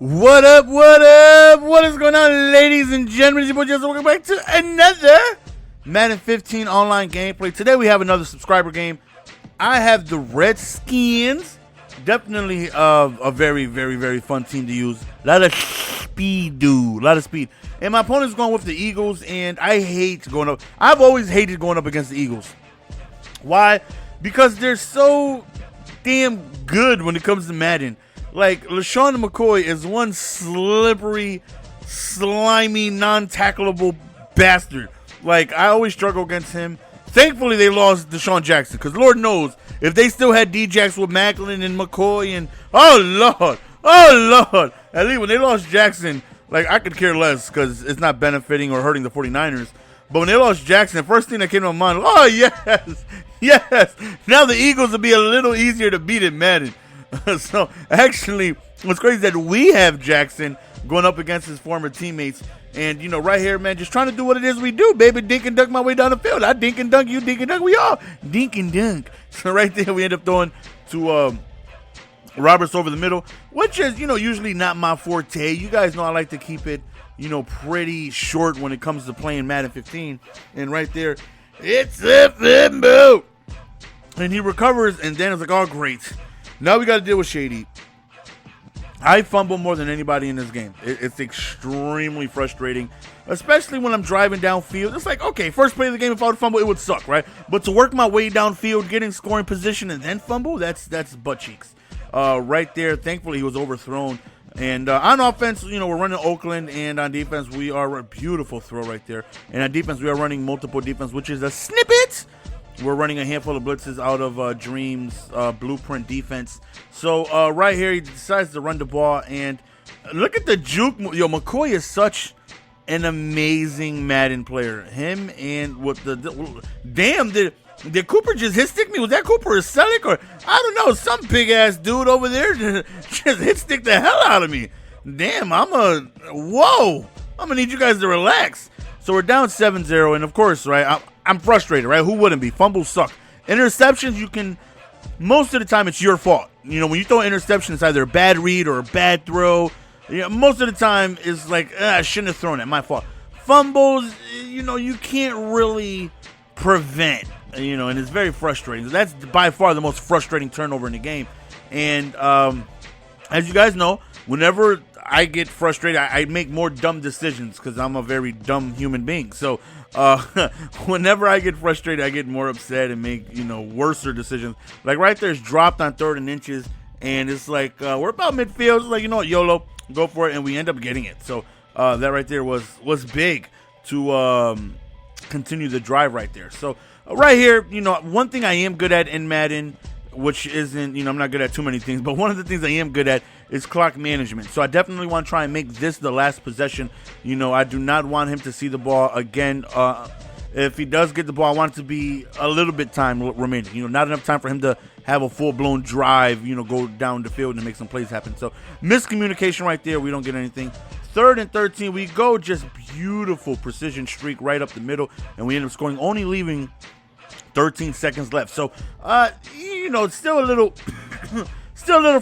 What up, what up? What is going on, ladies and gentlemen? It's your boy Jesse. Welcome back to another Madden 15 online gameplay. Today we have another subscriber game. I have the Redskins. Definitely a very, very, very fun team to use. A lot of speed, dude. A lot of speed. And my opponent's going with the Eagles, and I hate going up. I've always hated going up against the Eagles. Why? Because they're so damn good when it comes to Madden. Like, LeSean McCoy is one slippery, slimy, non-tackleable bastard. Like, I always struggle against him. Thankfully, they lost Desean Jackson, because Lord knows, if they still had D-Jax with Macklin and McCoy and, oh, Lord, at least when they lost Jackson, like, I could care less, because it's not benefiting or hurting the 49ers. But when they lost Jackson, the first thing that came to my mind, oh, yes, now the Eagles will be a little easier to beat in Madden. So, actually, what's crazy is that we have Jackson going up against his former teammates. And, you know, right here, man, just trying to do what it is we do, baby. Dink and dunk my way down the field. I dink and dunk, you dink and dunk. We all dink and dunk. So, right there, we end up throwing to Roberts over the middle, which is, you know, usually not my forte. You guys know I like to keep it, you know, pretty short when it comes to playing Madden 15. And right there, it's a fumble. And he recovers, and Dan is like, oh, great. Now we got to deal with Shady. I fumble more than anybody in this game. It's extremely frustrating, especially when I'm driving downfield. It's like, okay, first play of the game, if I would fumble, it would suck, right? But to work my way downfield, getting scoring position, and then fumble, that's butt cheeks. Right there, thankfully, he was overthrown. And on offense, you know, we're running Oakland, and on defense, we are a beautiful throw right there. And on defense, we are running multiple defense, which is a snippet. We're running a handful of blitzes out of Dream's blueprint defense. So right here, he decides to run the ball, and look at the juke. Yo, McCoy is such an amazing Madden player. Him and what damn, did Cooper just hit stick me? Was that Cooper or Selleck, or I don't know, some big ass dude over there just hit stick the hell out of me. Damn, whoa, I'm gonna need you guys to relax. So we're down 7-0, and of course, right, I'm frustrated, right? Who wouldn't be? Fumbles suck. Interceptions, most of the time, it's your fault. You know, when you throw an interception, it's either a bad read or a bad throw. You know, most of the time, it's like, I shouldn't have thrown it, my fault. Fumbles, you know, you can't really prevent, you know, and it's very frustrating. That's by far the most frustrating turnover in the game. And as you guys know, whenever I get frustrated, I make more dumb decisions because I'm a very dumb human being. So whenever I get frustrated, I get more upset and make, you know, worser decisions. Like right there, it's dropped on 3rd and inches, and it's like we're about midfield. It's like, you know what, YOLO, go for it, and we end up getting it. So that right there was big to continue the drive right there. So right here, you know, one thing I am good at in Madden, which isn't, you know, I'm not good at too many things, but one of the things I am good at is clock management. So I definitely want to try and make this the last possession. You know, I do not want him to see the ball again. If he does get the ball, I want it to be a little bit time remaining. You know, not enough time for him to have a full-blown drive, you know, go down the field and make some plays happen. So miscommunication right there. We don't get anything. 3rd and 13, we go just beautiful precision streak right up the middle, and we end up scoring, only leaving 13 seconds left. So, you know, it's still a little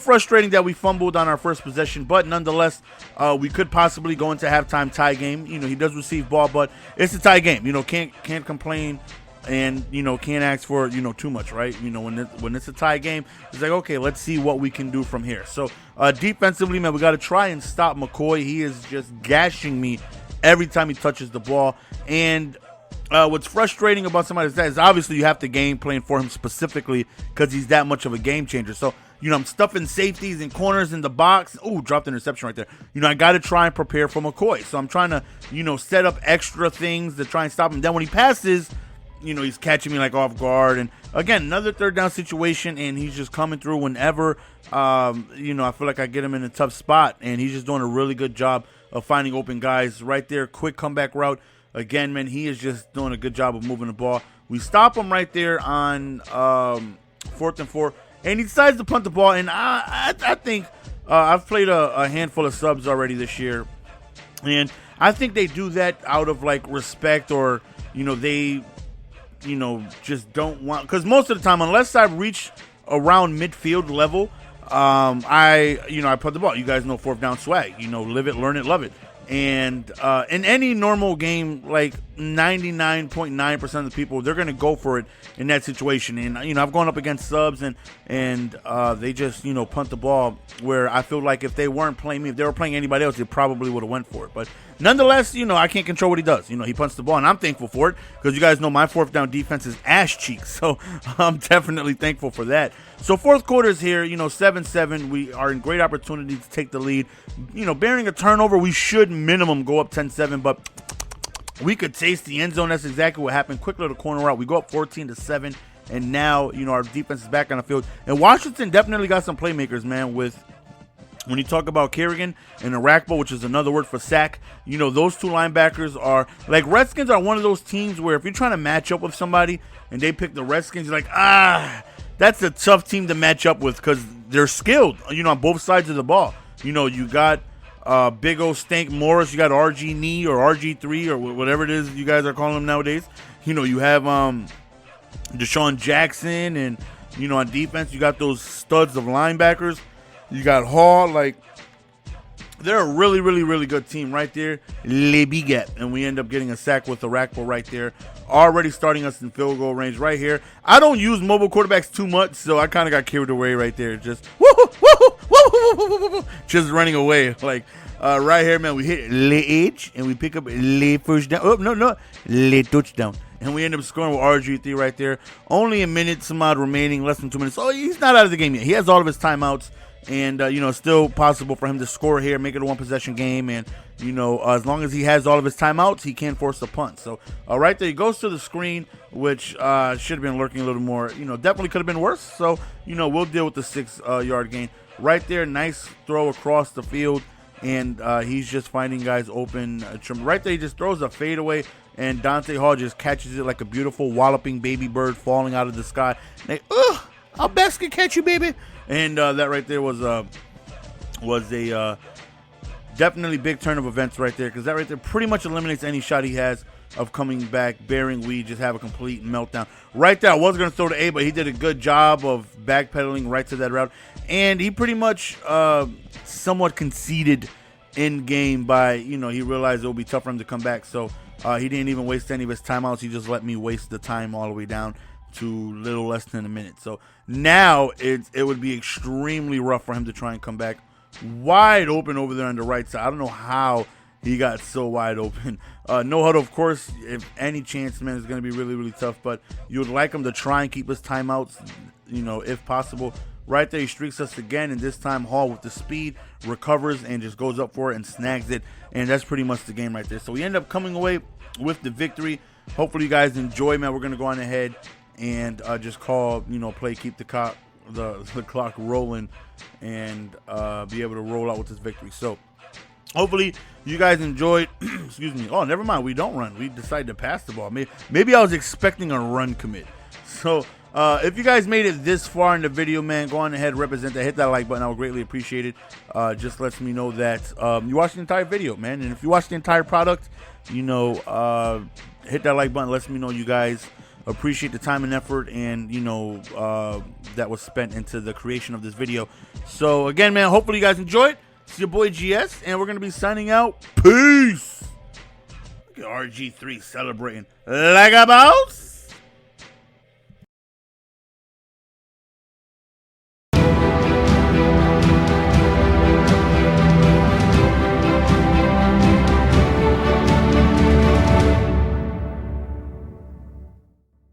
frustrating that we fumbled on our first possession, but nonetheless, we could possibly go into halftime tie game. You know, he does receive ball, but it's a tie game. You know, can't complain, and, you know, can't ask for, you know, too much, right? You know, when it's a tie game, it's like, okay, let's see what we can do from here. So, defensively, man, we got to try and stop McCoy. He is just gashing me every time he touches the ball, and what's frustrating about somebody like that is obviously you have to game plan for him specifically because he's that much of a game changer. So, you know, I'm stuffing safeties and corners in the box. Ooh, dropped an interception right there. You know, I got to try and prepare for McCoy. So I'm trying to, you know, set up extra things to try and stop him. Then when he passes, you know, he's catching me like off guard. And again, another 3rd down situation, and he's just coming through whenever, you know, I feel like I get him in a tough spot. And he's just doing a really good job of finding open guys right there. Quick comeback route. Again, man, he is just doing a good job of moving the ball. We stop him right there on 4th and 4, and he decides to punt the ball. And I think I've played a handful of subs already this year, and I think they do that out of, like, respect, or, you know, they, you know, just don't want, because most of the time, unless I reach around midfield level, I put the ball. You guys know fourth down swag. Live it, learn it, love it. And in any normal game, like 99.9% of the people, they're going to go for it in that situation. And, I've gone up against subs and they just, punt the ball, where I feel like if they weren't playing me, if they were playing anybody else, they probably would have went for it. But nonetheless, I can't control what he does. He punts the ball, and I'm thankful for it because you guys know my fourth down defense is ass cheeks. So I'm definitely thankful for that. So fourth quarter is here, 7-7. We are in great opportunity to take the lead. Bearing a turnover, we should minimum go up 10-7, but we could taste the end zone. That's exactly what happened. Quick little corner route. We go up 14-7, and now, our defense is back on the field. And Washington definitely got some playmakers, man, when you talk about Kerrigan and Arakpo, which is another word for sack, those two linebackers are like, Redskins are one of those teams where if you're trying to match up with somebody and they pick the Redskins, you're like, that's a tough team to match up with because they're skilled, on both sides of the ball. You got big old Stank Morris, you got RG Knee or RG3 or whatever it is you guys are calling him nowadays. You have Desean Jackson, and, on defense, you got those studs of linebackers. You got Hall, they're a really, really, really good team right there. Le Biget. And we end up getting a sack with Arakpo right there. Already starting us in field goal range right here. I don't use mobile quarterbacks too much, so I kind of got carried away right there. Just just running away. Right here, man, we hit Le Edge, and we pick up Le first down. Oh, no. Le touchdown. And we end up scoring with RG3 right there. Only a minute, some odd remaining, less than 2 minutes. Oh, he's not out of the game yet. He has all of his timeouts. And, still possible for him to score here, make it a one-possession game. And, as long as he has all of his timeouts, he can force a punt. So, right there, he goes to the screen, which should have been lurking a little more. Definitely could have been worse. So, we'll deal with the 6-yard gain. Right there, nice throw across the field. And he's just finding guys open. Right there, he just throws a fadeaway. And Dante Hall just catches it like a beautiful walloping baby bird falling out of the sky. Like, I'll basket catch you, baby. And that right there was a definitely big turn of events right there, because that right there pretty much eliminates any shot he has of coming back, bearing we just have a complete meltdown. Right there, I was going to throw to A, but he did a good job of backpedaling right to that route. And he pretty much somewhat conceded in game by, he realized it would be tough for him to come back. So he didn't even waste any of his timeouts. He just let me waste the time all the way down to little less than a minute. So now it would be extremely rough for him to try and come back wide open over there on the right side. I don't know how he got so wide open. No huddle, of course, if any chance, man, is going to be really, really tough. But you would like him to try and keep his timeouts, if possible. Right there, he streaks us again, and this time Hall with the speed recovers and just goes up for it and snags it. And that's pretty much the game right there. So we end up coming away with the victory. Hopefully you guys enjoy, man. We're going to go on ahead and just call, play, keep the clock rolling, and be able to roll out with this victory. So hopefully you guys enjoyed. Excuse me. Oh, never mind. We don't run. We decided to pass the ball. Maybe I was expecting a run commit. So if you guys made it this far in the video, man, go on ahead, represent that. Hit that like button. I would greatly appreciate it. Just lets me know that you watched the entire video, man. And if you watched the entire product, hit that like button. Lets me know you guys appreciate the time and effort and that was spent into the creation of this video. So again, man, hopefully you guys enjoyed. It's your boy GS, and we're gonna be signing out. Peace. Look at RG3 celebrating like a boss.